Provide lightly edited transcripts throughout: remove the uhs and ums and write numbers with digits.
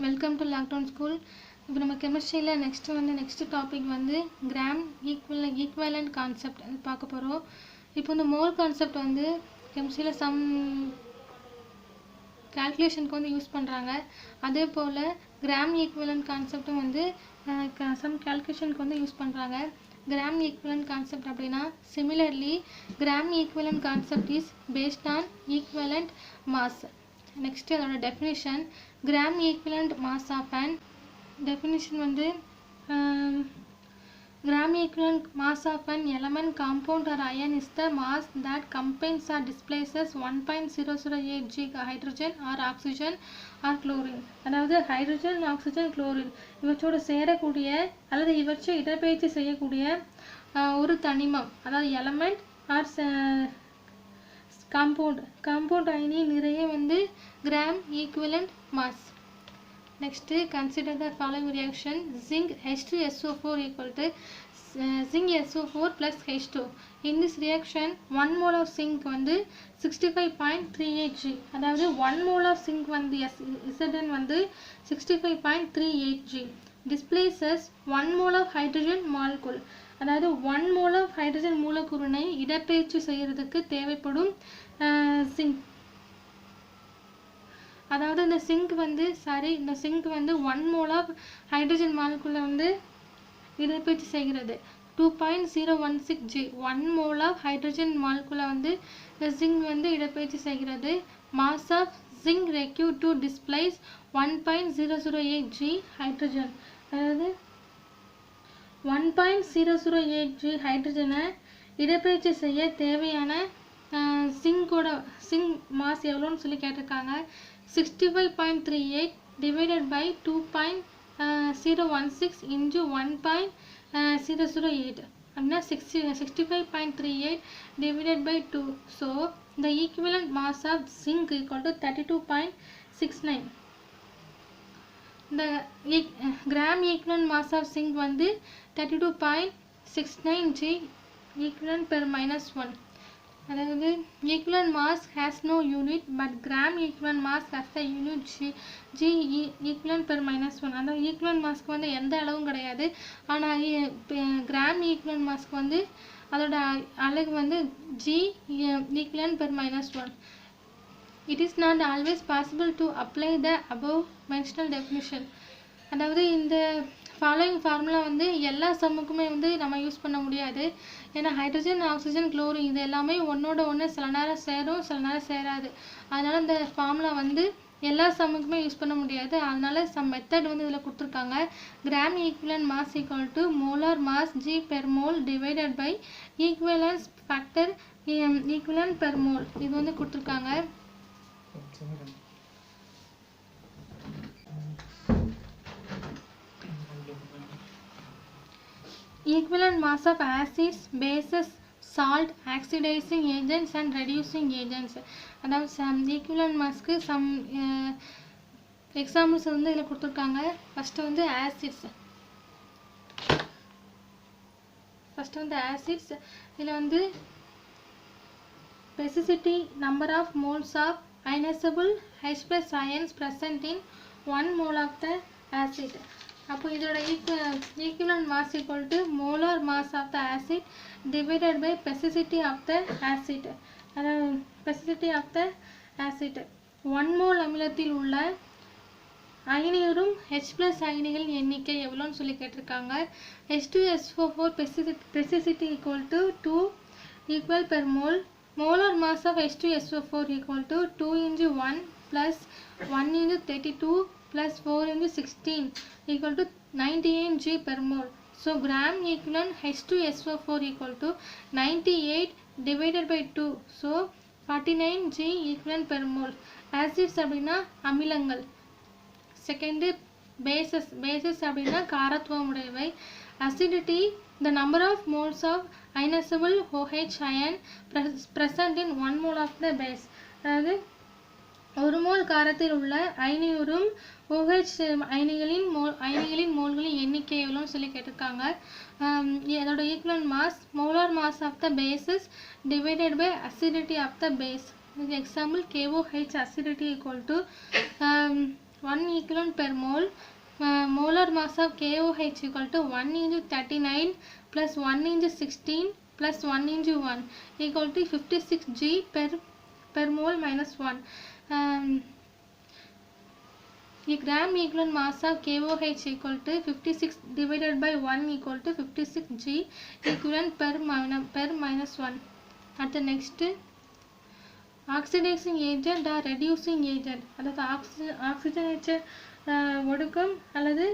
Welcome to lockdown school. இப்போ நம்ம கெமிஸ்ட்ரியில் next topic வந்து கிராம் ஈக்குவலண்ட் கான்செப்ட் அது பார்க்க போகிறோம். இப்போ இந்த மோல் கான்செப்ட் வந்து கெமிஸ்ட்ரியில் சம் கால்குலேஷனுக்கு வந்து யூஸ் பண்ணுறாங்க. அதே போல் கிராம் ஈக்குவலண்ட் கான்செப்டும் வந்து சம் கால்குலேஷனுக்கு வந்து யூஸ் பண்ணுறாங்க. கிராம் ஈக்குவலண்ட் கான்செப்ட் அப்படின்னா similarly gram equivalent concept is based on equivalent mass. Next அதோட definition, gram equivalent mass of an definition வந்து gram equivalent mass of an element, compound or ion is the mass that combines or displaces 1.008 g hydrogen or oxygen or chlorine. அதாவது hydrogen, oxygen, chlorine இவற்றோடு சேரக்கூடிய அல்லது இவற்றை இடப்பெயர்ச்சி செய்யக்கூடிய ஒரு தனிமம், அதாவது எலமெண்ட் ஆர் காம்பவுண்ட் அயனியின் நிறைய வந்து gram equivalent mass. Next, consider the following reaction. Zinc H2SO4 equal to zinc SO4 plus H2. In this reaction, 1 mole of zinc வந்து 65.38 G. அதாவது 1 mole of zinc வந்து Zn வந்து 65.38 G. Displaces 1 mole of hydrogen molecule. அதாவது 1 mole of hydrogen மூலக்கூறினை இடப்பெயர்ச்சி செய்யறதுக்கு தேவைப்படும் zinc. அதாவது இந்த சிங்க் வந்து 1 மோல் ஆஃப் ஹைட்ரஜன் மாலிகுலை வந்து இடப்பெயர்ச்சி செய்கிறது. 2.016 G 1 மோல் ஆஃப் ஹைட்ரஜன் மாலிகுலை வந்து இந்த ஜிங்க் வந்து இடப்பெயர்ச்சி செய்கிறது. Mass of zinc require to displace 1.008 G hydrogen. அதாவது 1.008 G ஹைட்ரஜனை இடப்பெயர்ச்சி செய்ய தேவையான சிங்க் மாஸ் எவ்வளோன்னு சொல்லி கேட்டிருக்காங்க. 65.38 divided by 2.016 into 1.008 அப்படின்னா 65.38 divided by 2. So the equivalent mass of zinc equal to 32.69. The gram equivalent mass of zinc வந்து 32.69 G equivalent per minus 1. அதாவது equivalent mass has no unit but gram equivalent mass has the unit G equivalent per minus 1. அதாவது equivalent massக்கு வந்து எந்த அளவும் கிடையாது, ஆனால் gram equivalent massக்கு வந்து அதோட அலகு வந்து G equivalent per minus 1. It is not always possible to apply the above mentioned definition. அதாவது இந்த ஃபாலோயிங் ஃபார்முலா வந்து எல்லா சம்முக்குமே வந்து நம்ம யூஸ் பண்ண முடியாது. ஏன்னா ஹைட்ரஜன், ஆக்சிஜன், குளோரின் இது எல்லாமே ஒன்றோட ஒன்று சில நேரம் சேரும், சில நேரம் சேராது. அதனால் இந்த ஃபார்முலா வந்து எல்லா சம்முக்குமே யூஸ் பண்ண முடியாது. அதனால சம் மெத்தட் வந்து இதில் கொடுத்துருக்காங்க. Gram equivalent mass equal to molar mass G per mole divided by equivalence factor equivalent per mole இது வந்து கொடுத்துருக்காங்க. Equivalent mass of acids, bases, salt, oxidizing agents and reducing agents. அதாவது equivalent massக்கு some examples வந்து இதில் கொடுத்துருக்காங்க. First வந்து acids. இதில் வந்து specificity number of moles of ionizable H plus ions present in 1 mole of the acid. அப்போ இதோட equivalent mass equal to molar mass of the acid divided by specificity of the acid. அதாவது specificity of the acid 1 mole அமிலத்தில் உள்ள அயனியுறும் H plus அயனிகளின் எண்ணிக்கை எவ்வளோன்னு சொல்லி கேட்டிருக்காங்க. H2SO4 specificity equal to 2 equal per mole. Molar mass of H2SO4 equal to 2 into 1 plus 1 into 32 plus 4 into 16 equal to 98 G per mole. So gram equivalent H2SO4 equal to 98 divided by 2. So 49 G equivalent per mole. Acids அப்படின்னா அமிலங்கள். Second bases அப்படின்னா காரத்துவம் உடையவை. Acidity, the number of moles of ionizable OH ion present in 1 mole of the base. அதாவது ஒரு mole காரத்தில் உள்ள அயனியுறும் OH அயனிகளின் மோல்களின் எண்ணிக்கை எவ்வளோன்னு சொல்லி கேட்டிருக்காங்க. அதோட equivalent mass molar mass of the bases divided by acidity of the base. Example KOH acidity equal to 1 equivalent per mole. Molar mass of KOH equal to 1 into 39 plus 1 into 16 plus 1 into 1 equal to 56 G per mole minus 1. The gram equivalent mass of KOH equal to 56 divided by 1 equal to 56 G equivalent per minus 1. At the next, oxidizing agent or reducing agent, அதாவது ஆக்சிஜனேற்ற ஒடுக்கம் அல்லது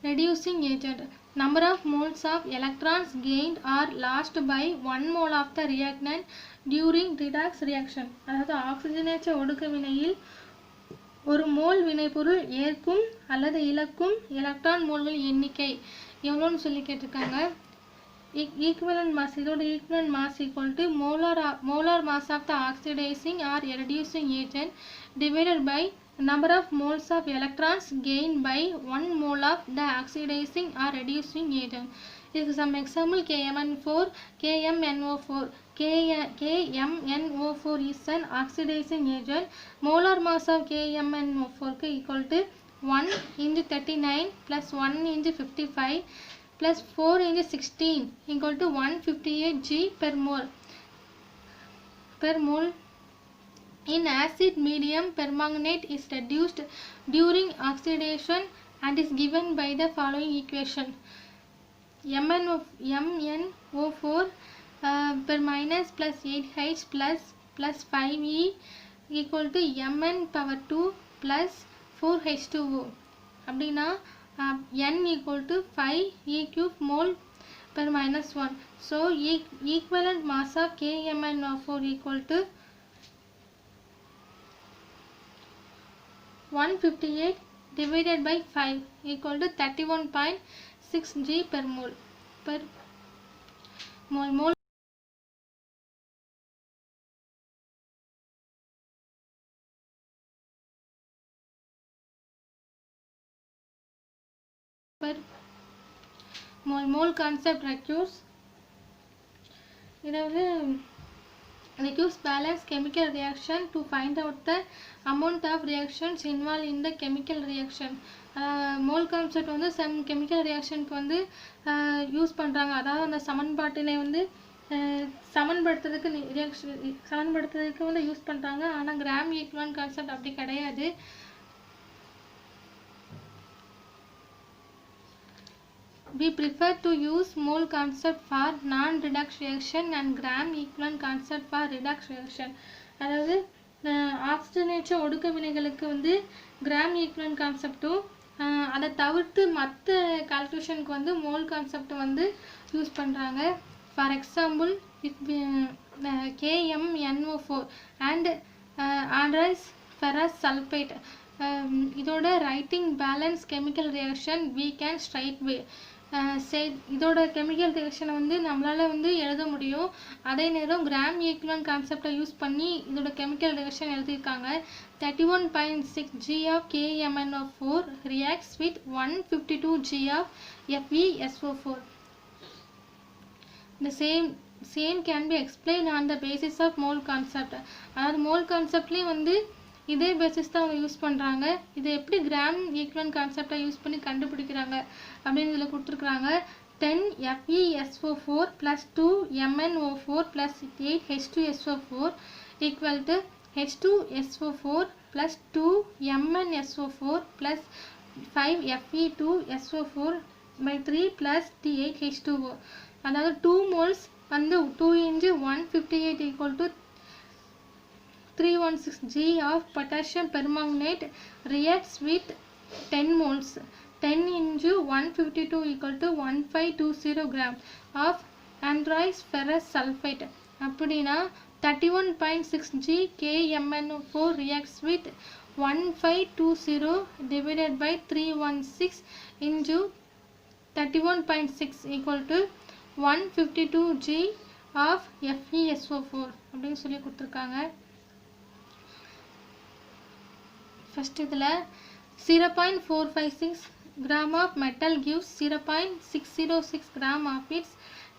reducing agent. Number of moles of electrons gained or lost by 1 mole of the reactant during redox reaction. அதாவது ஆக்சிஜனேற்ற ஒடுக்க வினையில் ஒரு mole வினைபொருள் ஏற்கும் அல்லது இழக்கும் எலக்ட்ரான் மோல்கள் எண்ணிக்கை எவ்வளோன்னு சொல்லி கேட்டிருக்காங்க. equivalent mass, இதோட equivalent mass equal to molar mass of the oxidizing or reducing agent divided by number of moles of electrons gained by 1 mole of the oxidizing or reducing agent. This is some example. KMnO4 is an oxidizing agent. Molar mass of KMnO4 equal to 1 into 39 plus 1 into 55 plus 4 into 16 equal to 158 G per mole. In acid medium, permanganate is reduced during oxidation and is given by the following equation. MnO4 per minus plus 8H plus 5E equal to Mn power 2 plus 4H2O. அப்படின்னா N equal to 5 E cube mole per minus 1. So equivalent mass of KMnO4 equal to 158 divided by 5 equal to 31.6 G per mole. Mole concept recurs. Recurs balance chemical reaction to find out the amount of reactions involved in the chemical reaction. Mole concept வந்து some chemical ரியாக்ஷனுக்கு வந்து use பண்ணுறாங்க. அதாவது அந்த சமன்பாட்டினை வந்து சமன்படுத்துறதுக்கு வந்து use பண்ணுறாங்க. ஆனால் கிராம் ஈக்குவலன்ட் கான்செப்ட் அப்படி கிடையாது. We prefer to use mole concept for non-redox reaction and gram equivalent concept for redox reaction. அதாவது ஆக்சிஜனேற்ற ஒடுக்க வினைகளுக்கு வந்து கிராம் ஈக்குவலன்ட் கான்செப்டும் அதை தவிர்த்து மற்ற கால்குலேஷனுக்கு வந்து மோல் கான்செப்ட் வந்து யூஸ் பண்ணுறாங்க. For example KMnO4 and anhydrous ferrous sulfate, இதோட writing balance chemical reaction we can straight way இதோட கெமிக்கல் ரியாக்ஷனை வந்து நம்மளால வந்து எழுத முடியும். அதே நேரம் கிராம் ஈக்குவலன்ட் கான்செப்டை யூஸ் பண்ணி இதோட கெமிக்கல் ரியாக்ஷன் எழுதியிருக்காங்க. 31.6 G of KMnO4 reacts with 152 G of FeSO4. The same can be explained on the basis of mole concept. அதாவது மோல் கான்செப்ட்லேயும் வந்து இதே பேசிஸ் தான் அவங்க யூஸ் பண்ணுறாங்க. இதை எப்படி கிராம் ஈக்குவலன்ட் கான்செப்டை யூஸ் பண்ணி கண்டுபிடிக்கிறாங்க அப்படின்னு இதில் கொடுத்துருக்குறாங்க. 10 FeSO4 plus 2 MnO4 plus 8 H2SO4 equal to H2SO4 plus 2 MnSO4 plus 5 Fe2SO4 by 3 plus 8 H2O. அதாவது 2 moles வந்து 2 into 158 equal to 316 G of potassium permanganate reacts with 10 moles. 10 into 152 equal to 1520 gram of anhydrous ferrous sulfate. அப்படின்னா 31.6 G KMnO4 reacts with 1520 divided by 316 into 31.6 equal to 152 G of FeSO4 அப்படின்னு சொல்லி கொடுத்துருக்காங்க. First இதில் 0.456 gram of metal gives 0.606 gram of its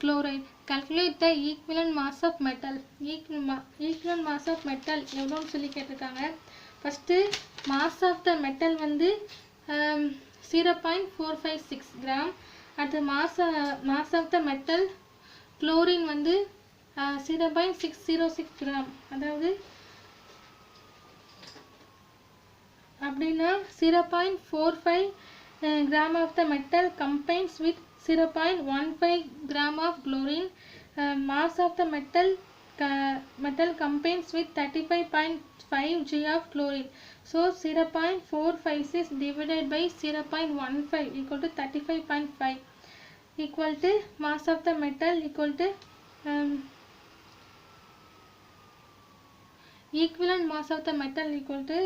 chloride. Calculate the equivalent mass of metal. equivalent mass of metal எவ்வளோன்னு சொல்லி கேட்டிருக்காங்க. First mass of the metal வந்து 0.456 gram. அடுத்து mass of the metal chlorine வந்து 0.606 கிராம். அதாவது அப்படின்னா 0.45 gram of the metal combines with 0.15 gram of chlorine. Mass of the metal combines with 35.5 g of chlorine. So 0.456 divided by 0.15 equal to 35.5 equal to mass of the metal equal to equivalent mass of the metal equal to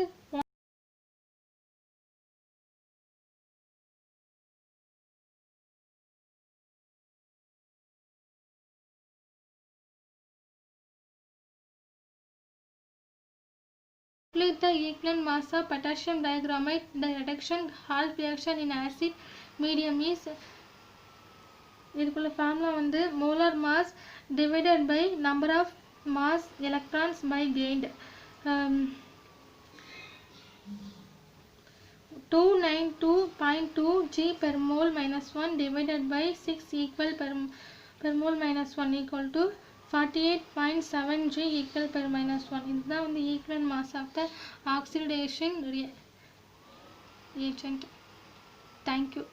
calculate the equivalent mass of potassium diachromate. The reduction Hall reaction in acid medium is இதுக்குள்ள formula வந்து molar mass divided by number of mass electrons by gained. 292.2 G per mole minus 1 divided by 6 equal per mole minus 1 equal to 48.7 G equal per minus 1. இதுதான் வந்து equivalent mass of the oxidation reagent. Thank you.